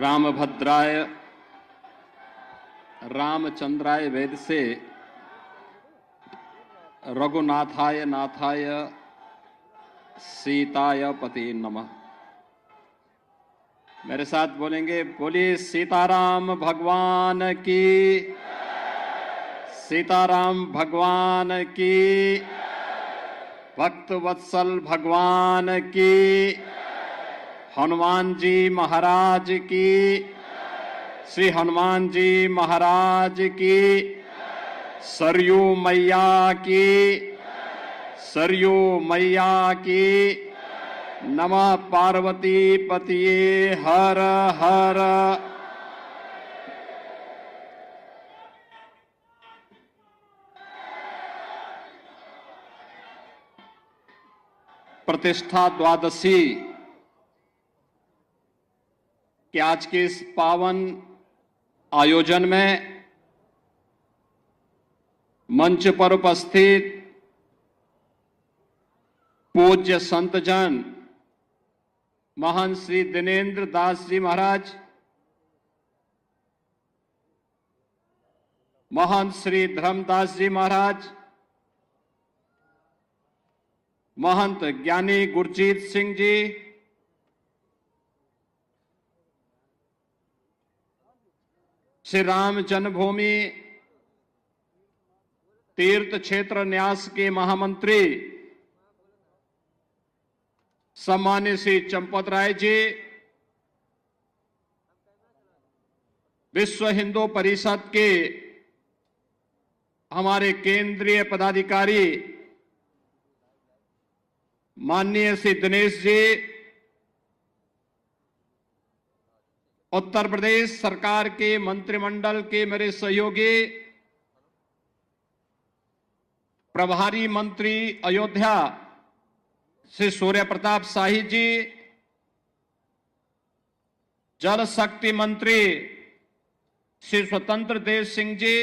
रामभद्राय रामचंद्राय वेद से रघुनाथाय नाथाय सीताय पते नमः। मेरे साथ बोलेंगे, बोलिए सीताराम भगवान की, सीताराम भगवान की, भक्त वत्सल भगवान की, हनुमान जी महाराज की, श्री हनुमान जी महाराज की, सरयू मैया की, सरयू मैया की, नमः पार्वती पतिये हर हर। प्रतिष्ठा द्वादशी कि आज के इस पावन आयोजन में मंच पर उपस्थित पूज्य संतजन महान श्री दिनेंद्र दास जी महाराज, महान श्री धर्मदास जी महाराज, महंत ज्ञानी गुरजीत सिंह जी, श्री राम जन्मभूमि तीर्थ क्षेत्र न्यास के महामंत्री सम्मानित श्री चंपत राय जी, विश्व हिंदू परिषद के हमारे केंद्रीय पदाधिकारी माननीय श्री दिनेश जी, उत्तर प्रदेश सरकार के मंत्रिमंडल के मेरे सहयोगी प्रभारी मंत्री अयोध्या श्री सूर्य प्रताप शाही जी, जल शक्ति मंत्री श्री स्वतंत्र देव सिंह जी,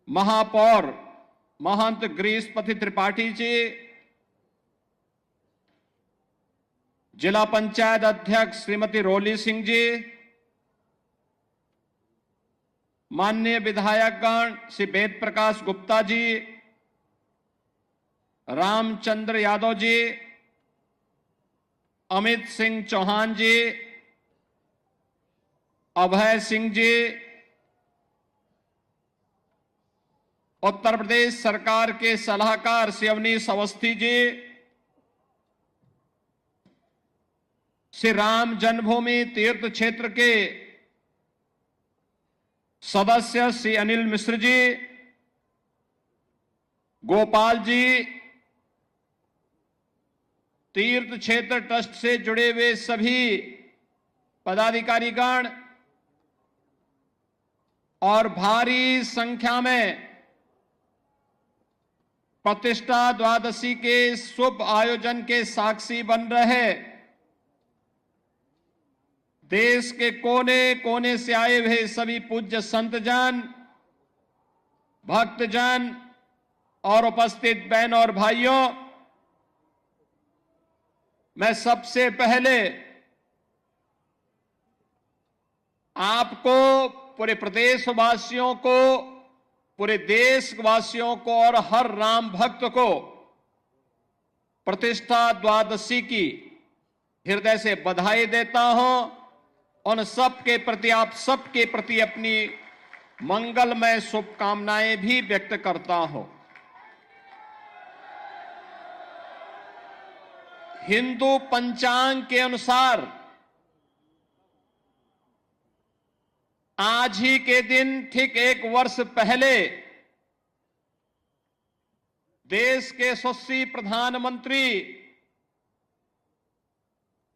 महापौर महंत गिरीशपति त्रिपाठी जी, जिला पंचायत अध्यक्ष श्रीमती रोली सिंह जी, माननीय विधायकगण श्री वेद प्रकाश गुप्ता जी, रामचंद्र यादव जी, अमित सिंह चौहान जी, अभय सिंह जी, उत्तर प्रदेश सरकार के सलाहकार श्री अवनीश अवस्थी जी, श्री राम जन्मभूमि तीर्थ क्षेत्र के सदस्य श्री अनिल मिश्र जी, गोपाल जी, तीर्थ क्षेत्र ट्रस्ट से जुड़े हुए सभी पदाधिकारीगण और भारी संख्या में प्रतिष्ठा द्वादशी के शुभ आयोजन के साक्षी बन रहे देश के कोने कोने से आए हुए सभी पूज्य संतजन, भक्तजन और उपस्थित बहन और भाइयों, मैं सबसे पहले आपको, पूरे प्रदेशवासियों को, पूरे देशवासियों को और हर राम भक्त को प्रतिष्ठा द्वादशी की हृदय से बधाई देता हूं। उन सबके प्रति, आप सबके प्रति अपनी मंगलमय शुभकामनाएं भी व्यक्त करता हूं। हिंदू पंचांग के अनुसार आज ही के दिन ठीक 1 वर्ष पहले देश के यशस्वी प्रधानमंत्री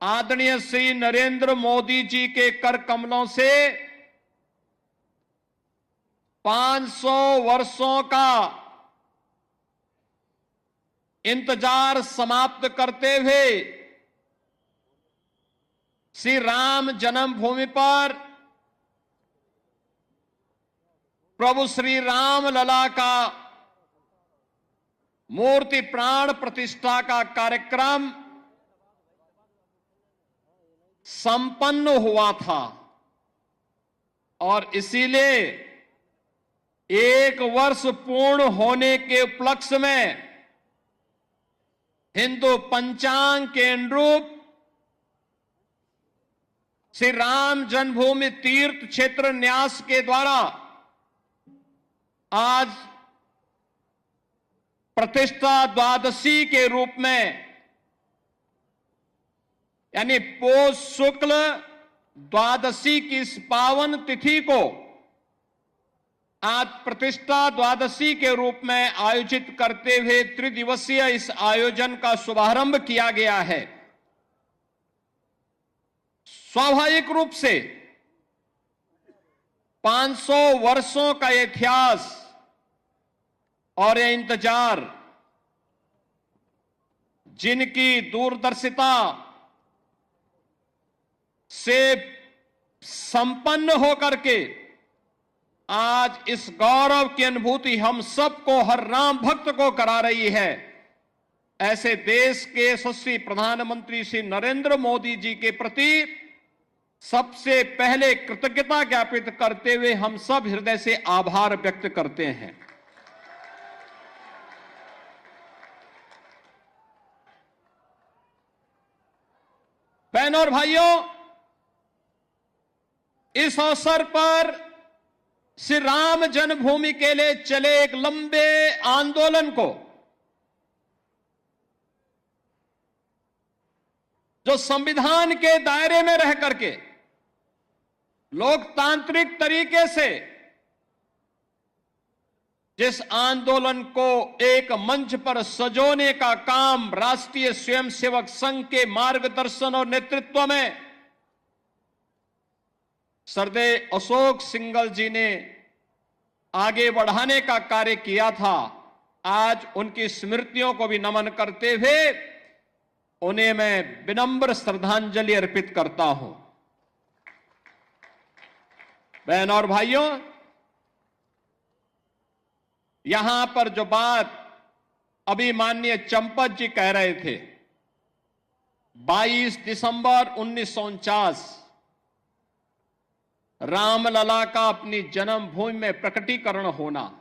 आदरणीय श्री नरेंद्र मोदी जी के कर कमलों से 500 वर्षों का इंतजार समाप्त करते हुए श्री राम जन्मभूमि पर प्रभु श्री राम लला का मूर्ति प्राण प्रतिष्ठा का कार्यक्रम संपन्न हुआ था और इसीलिए 1 वर्ष पूर्ण होने के उपलक्ष्य में हिंदू पंचांग के अनुरूप श्री राम जन्मभूमि तीर्थ क्षेत्र न्यास के द्वारा आज प्रतिष्ठा द्वादशी के रूप में यानी पौष शुक्ल द्वादशी की इस पावन तिथि को आज प्रतिष्ठा द्वादशी के रूप में आयोजित करते हुए त्रिदिवसीय इस आयोजन का शुभारंभ किया गया है। स्वाभाविक रूप से 500 वर्षों का इतिहास और ये इंतजार, जिनकी दूरदर्शिता से संपन्न होकर के आज इस गौरव की अनुभूति हम सबको, हर राम भक्त को करा रही है, ऐसे देश के यशस्वी प्रधानमंत्री श्री नरेंद्र मोदी जी के प्रति सबसे पहले कृतज्ञता ज्ञापित करते हुए हम सब हृदय से आभार व्यक्त करते हैं। बहनों और भाइयों, इस अवसर पर श्री राम जन्मभूमि के लिए चले एक लंबे आंदोलन को, जो संविधान के दायरे में रह करके लोकतांत्रिक तरीके से जिस आंदोलन को एक मंच पर सजोने का काम राष्ट्रीय स्वयंसेवक संघ के मार्गदर्शन और नेतृत्व में सरदेव अशोक सिंघल जी ने आगे बढ़ाने का कार्य किया था, आज उनकी स्मृतियों को भी नमन करते हुए उन्हें मैं विनम्र श्रद्धांजलि अर्पित करता हूं। बहनों और भाइयों, यहां पर जो बात अभी माननीय चंपत जी कह रहे थे, 22 दिसंबर 1949 रामलला का अपनी जन्मभूमि में प्रकटीकरण होना,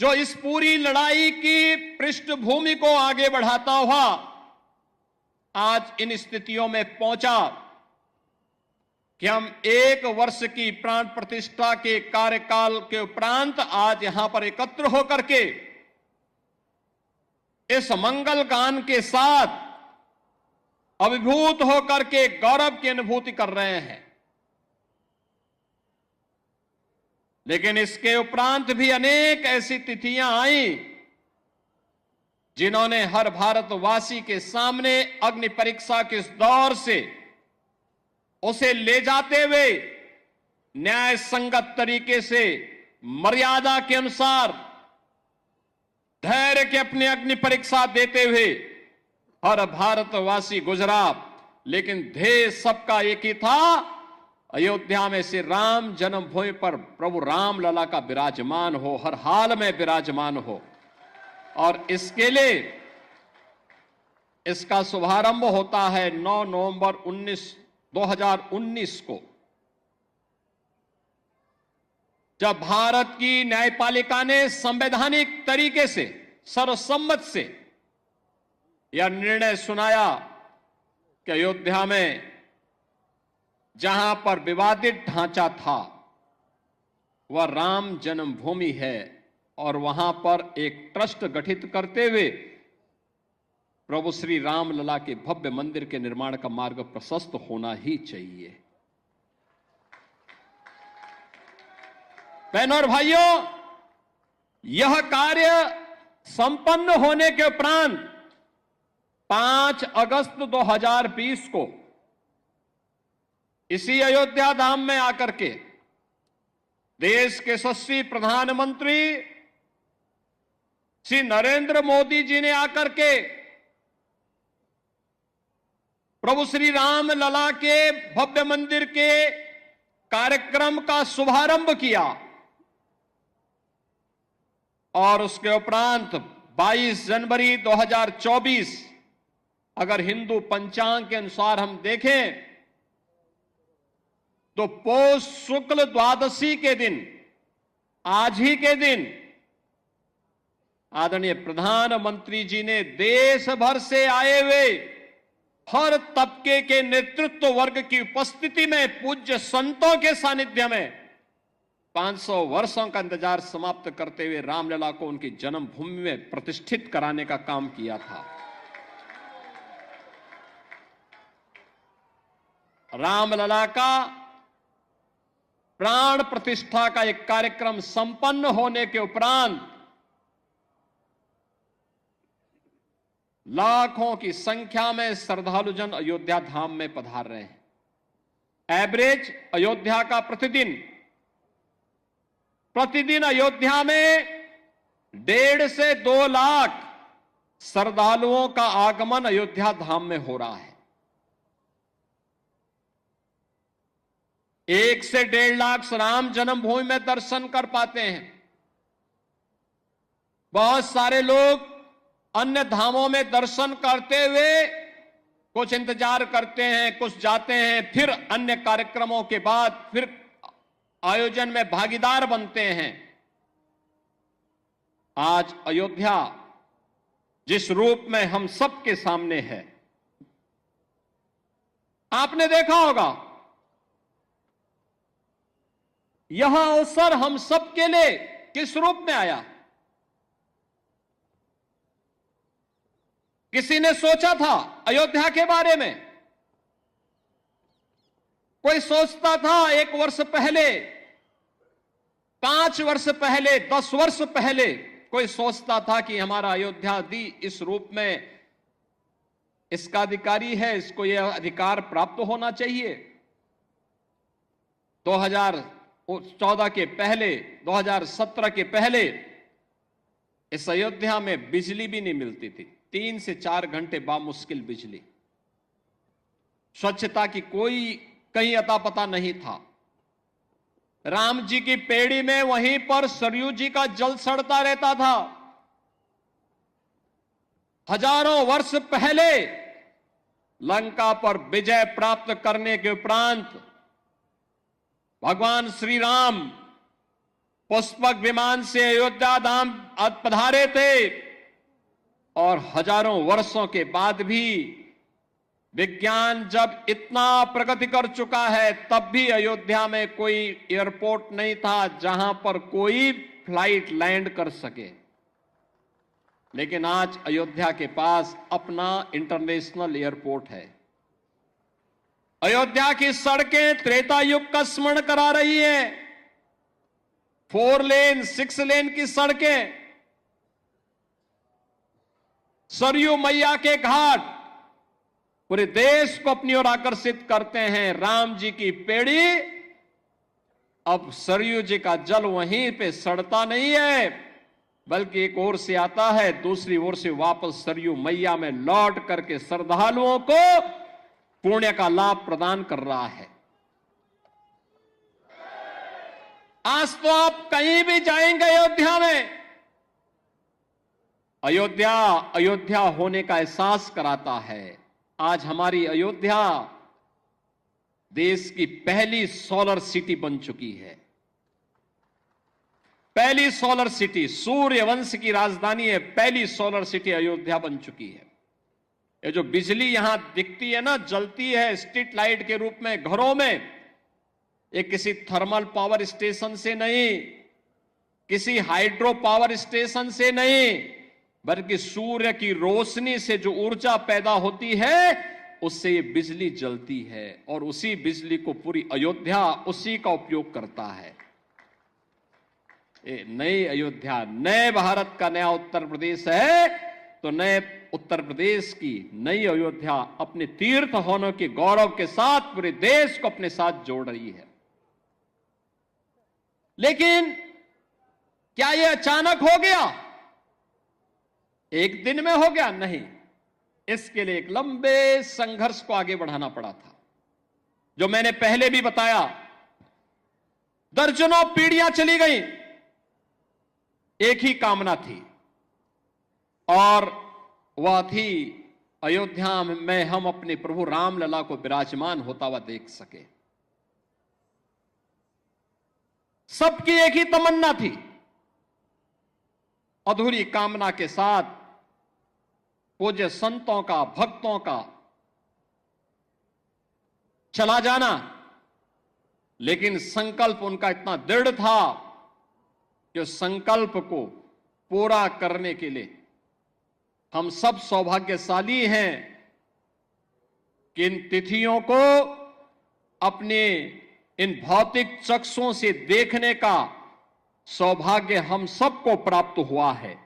जो इस पूरी लड़ाई की पृष्ठभूमि को आगे बढ़ाता हुआ आज इन स्थितियों में पहुंचा कि हम 1 वर्ष की प्राण प्रतिष्ठा के कार्यकाल के उपरांत आज यहां पर एकत्र होकर के इस मंगल गान के साथ अभिभूत होकर के गौरव की अनुभूति कर रहे हैं। लेकिन इसके उपरांत भी अनेक ऐसी तिथियां आई जिन्होंने हर भारतवासी के सामने अग्नि परीक्षा के इस दौर से उसे ले जाते हुए न्याय संगत तरीके से मर्यादा के अनुसार धैर्य के अपनी अग्नि परीक्षा देते हुए हर भारतवासी गुजरा। लेकिन ध्येय सबका एक ही था, अयोध्या में से राम जन्मभूमि पर प्रभु राम लला का विराजमान हो, हर हाल में विराजमान हो। और इसके लिए इसका शुभारंभ होता है 9 नवंबर 2019 को, जब भारत की न्यायपालिका ने संवैधानिक तरीके से सर्वसम्मत से यह निर्णय सुनाया कि अयोध्या में जहां पर विवादित ढांचा था वह राम जन्मभूमि है और वहां पर एक ट्रस्ट गठित करते हुए प्रभु श्री राम लला के भव्य मंदिर के निर्माण का मार्ग प्रशस्त होना ही चाहिए। बहनों और भाइयों, यह कार्य संपन्न होने के उपरांत 5 अगस्त 2020 को इसी अयोध्या धाम में आकर के देश के यशस्वी प्रधानमंत्री श्री नरेंद्र मोदी जी ने आकर के प्रभु श्री राम लला के भव्य मंदिर के कार्यक्रम का शुभारंभ किया और उसके उपरांत 22 जनवरी 2024 अगर हिंदू पंचांग के अनुसार हम देखें तो पौष शुक्ल द्वादशी के दिन, आज ही के दिन, आदरणीय प्रधानमंत्री जी ने देश भर से आए हुए हर तबके के नेतृत्व वर्ग की उपस्थिति में पूज्य संतों के सानिध्य में 500 वर्षों का इंतजार समाप्त करते हुए रामलला को उनकी जन्मभूमि में प्रतिष्ठित कराने का काम किया था। रामलला का प्राण प्रतिष्ठा का एक कार्यक्रम संपन्न होने के उपरांत लाखों की संख्या में श्रद्धालुजन अयोध्या धाम में पधार रहे हैं। एवरेज अयोध्या का प्रतिदिन अयोध्या में 1.5 से 2 लाख श्रद्धालुओं का आगमन अयोध्या धाम में हो रहा है। 1 से 1.5 लाख राम जन्मभूमि में दर्शन कर पाते हैं। बहुत सारे लोग अन्य धामों में दर्शन करते हुए कुछ इंतजार करते हैं, कुछ जाते हैं, फिर अन्य कार्यक्रमों के बाद फिर आयोजन में भागीदार बनते हैं। आज अयोध्या जिस रूप में हम सबके सामने है, आपने देखा होगा, यह अवसर हम सबके लिए किस रूप में आया। किसी ने सोचा था अयोध्या के बारे में? कोई सोचता था 1 वर्ष पहले, 5 वर्ष पहले, 10 वर्ष पहले कोई सोचता था कि हमारा अयोध्या इस रूप में इसका अधिकारी है, इसको यह अधिकार प्राप्त होना चाहिए। 2014 के पहले, 2017 के पहले इस अयोध्या में बिजली भी नहीं मिलती थी। 3 से 4 घंटे बामुश्किल बिजली। स्वच्छता की कोई कहीं अता पता नहीं था। राम जी की पेड़ी में वहीं पर सरयू जी का जल सड़ता रहता था। हजारों वर्ष पहले लंका पर विजय प्राप्त करने के उपरांत भगवान श्री राम पुष्पक विमान से अयोध्या धाम पधारे थे, और हजारों वर्षों के बाद भी विज्ञान जब इतना प्रगति कर चुका है, तब भी अयोध्या में कोई एयरपोर्ट नहीं था जहां पर कोई फ्लाइट लैंड कर सके। लेकिन आज अयोध्या के पास अपना इंटरनेशनल एयरपोर्ट है। अयोध्या की सड़कें त्रेता युग का स्मरण करा रही हैं। 4 लेन, 6 लेन की सड़कें, सरयू मैया के घाट पूरे देश को अपनी ओर आकर्षित करते हैं। राम जी की पेड़ी, अब सरयू जी का जल वहीं पे सड़ता नहीं है, बल्कि एक ओर से आता है, दूसरी ओर से वापस सरयू मैया में लौट करके श्रद्धालुओं को पुण्य का लाभ प्रदान कर रहा है। आज तो आप कहीं भी जाएंगे अयोध्या में, अयोध्या होने का एहसास कराता है। आज हमारी अयोध्या देश की पहली सोलर सिटी बन चुकी है। पहली सोलर सिटी, सूर्यवंश की राजधानी है, पहली सोलर सिटी अयोध्या बन चुकी है। ये जो बिजली यहां दिखती है ना, जलती है स्ट्रीट लाइट के रूप में घरों में, ये किसी थर्मल पावर स्टेशन से नहीं, किसी हाइड्रो पावर स्टेशन से नहीं, बल्कि सूर्य की रोशनी से जो ऊर्जा पैदा होती है, उससे ये बिजली जलती है, और उसी बिजली को पूरी अयोध्या उसी का उपयोग करता है। ये नई अयोध्या, नए भारत का नया उत्तर प्रदेश है, तो नए उत्तर प्रदेश की नई अयोध्या अपने तीर्थ होने के गौरव के साथ पूरे देश को अपने साथ जोड़ रही है। लेकिन क्या यह अचानक हो गया? एक दिन में हो गया? नहीं, इसके लिए एक लंबे संघर्ष को आगे बढ़ाना पड़ा था। जो मैंने पहले भी बताया, दर्जनों पीढ़ियां चली गई, एक ही कामना थी, और वह थी अयोध्या में हम अपने प्रभु रामलला को विराजमान होता हुआ देख सके। सबकी एक ही तमन्ना थी, अधूरी कामना के साथ पूज्य संतों का, भक्तों का चला जाना, लेकिन संकल्प उनका इतना दृढ़ था कि उस संकल्प को पूरा करने के लिए हम सब सौभाग्यशाली हैं कि इन तिथियों को अपने इन भौतिक चक्षुओं से देखने का सौभाग्य हम सबको प्राप्त हुआ है।